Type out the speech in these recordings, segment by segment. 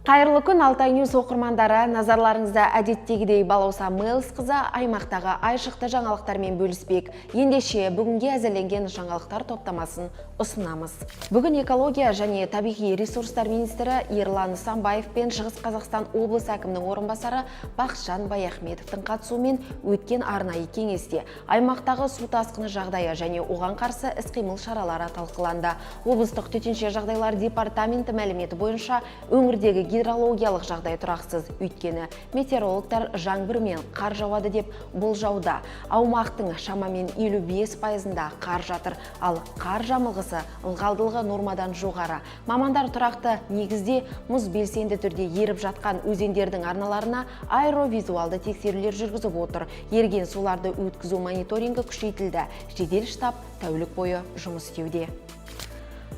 Қайырлы күн, Алтай Ньюс оқырмандары. Назарларыңызда әдеттегідей Балауса Мэлс қызы аймақтағы айшықты жаңалықтармен бөліспек. Ендеше бүгінге әзірленген жаңалықтар топтамасын ұсынамыз. Бүгін экология және табиғи ресурстар министрі Ерлан Нысанбаев пен Шығыс Қазақстан облыс әкімінің орынбасары Бақытжан Баяхметовтың қатысуымен өткен арнайы кеңесте аймақтағы су тасқыны жағдайы және оған қарсы іс-қимыл шаралары талқыланды. Облыстық төтенше жағдайлар департаменті мәліметі бойынша өңірдегі гидрологиялық жағдай тұрақсыз, өйткені метеорологтар жаңбыр мен қар жауады деп болжауда. Аумақтың шамамен 55%-ында қар жатыр, ал қар жамылғысы ылғалдылығы нормадан жоғары. Мамандар тұрақты негізде мұз белсенді түрде еріп жатқан өзендердің арналарына аэровизуалды тексерулер жүргізіп отыр. Еріген суларды өткізу мониторингі күшейтілді. Жедел штаб тәулік бойы жұмыс істеуде.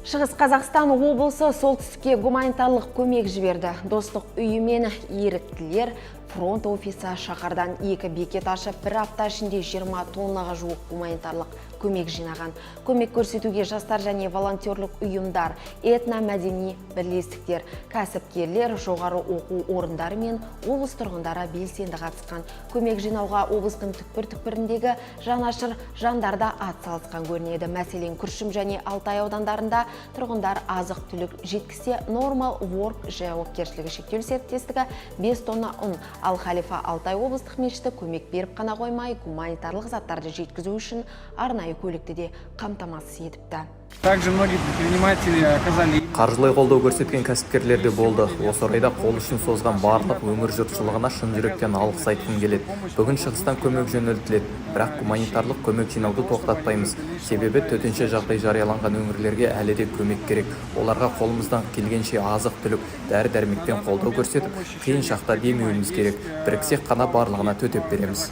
Шығыс Қазақстан облысы солтүстікке гуманитарлық көмек жіберді. Достық үйі мен еріктілер фронт офисі шаһардан 2 бекет ашып, бір апта ішінде 20 тоннаға жуық гуманитарлық көмек жинаған. Көмек көрсетуге жастар және волонтерлік ұйымдар, этномәдени бірлестіктер, кәсіпкерлер, жоғары оқу орындары мен облыс тұрғындары белсенді қатысқан. Көмек жинауға облыстың түкпір-түкпіріндегі жанашыр жандарда атсалысқан көрінеді. Мәселен, Күршім және Алтай аудандарында тұрғындар азық-түлік жеткізсе, Normal Work жауапкершілігі шектеулі серіктестігі 5 тонна ұн, ал Халифа Алтай облыстық мешіті көмек беріп қана қоймай, гуманитарлық заттарды жеткізу үшін арнайы көлікті де қамтамасыз етіпті. Қаржылай қолдау көрсеткен кәсіпкерлер де болды. Осы орайда қол үшін созған барлық өңір жұртшылығына шын жүректен алғыс айтқым келеді. Бүгін шығыстан көмек жөнелтіледі, бірақ гуманитарлық көмек жинауды тоқтатпаймыз. Себебі төтенше жағдай жарияланған өңірлерге әлі де көмек керек. Оларға қолымыздан келгенше азық-түлік, дәрі-дәрмекпен қолдау көрсетіп, қиын шақта демеуіміз керек. Біріксек қана барлығына төтеп береміз.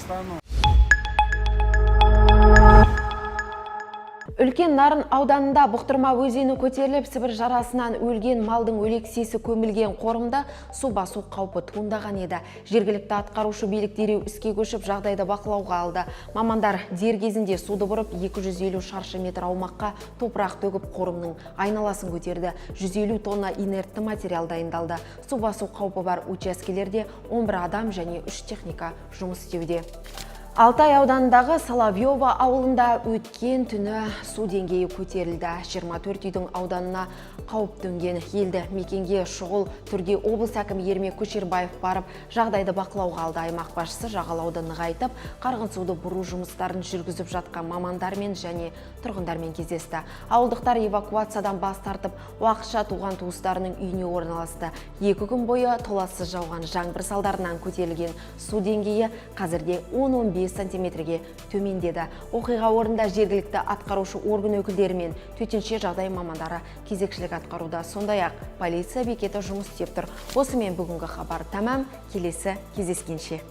Үлкен Нарын ауданында бұқтырма өзені көтеріліп, Сібір жарасынан өлген малдың өлексесі көмілген қорымда су басу қаупі туындаған еді. Жергілікті атқарушы билік дереу іске көшіп, жағдайды бақылауға алды. Мамандар дер кезінде суды бұрып 250 шаршы метр аумаққа топырақ төгіп қорымның айналасын көтерді. 150 тонна инертті материал дайындалды. Су басу қаупі бар учаскелерде 11 адам және 3 техника жұмыс істеуде. Алтай ауданындағы Соловьева ауылында өткен түні су деңгейі көтерілді. 24 үйдің ауданына қауіп төнген. Елді мекенге шұғыл түрде облыс әкімі Ермек Көшербаев барып, жағдайды бақылауға алды. Аймақ басшысы жағалауды нығайтып, қарғын суды бұру жұмыстарын жүргізіп жатқан мамандармен және тұрғындармен кездесті. Ауылдықтар эвакуациядан бас тартып, уақытша туған туыстарының үйіне орналасты. 2 күн бойы толассыз жауған жаңбыр салдарынан көтерілген су деңгейі қазірде 10-15 сантиметрге төмендеді. Оқиға орнында жергілікті атқарушы орган өкілдері мен төтенше жағдай мамандары кезекшілік атқаруда. Сондай-ақ полиция бекеті жұмыс істеп тұр. Осымен бүгінгі хабар тәмам. Келесі кездескенше.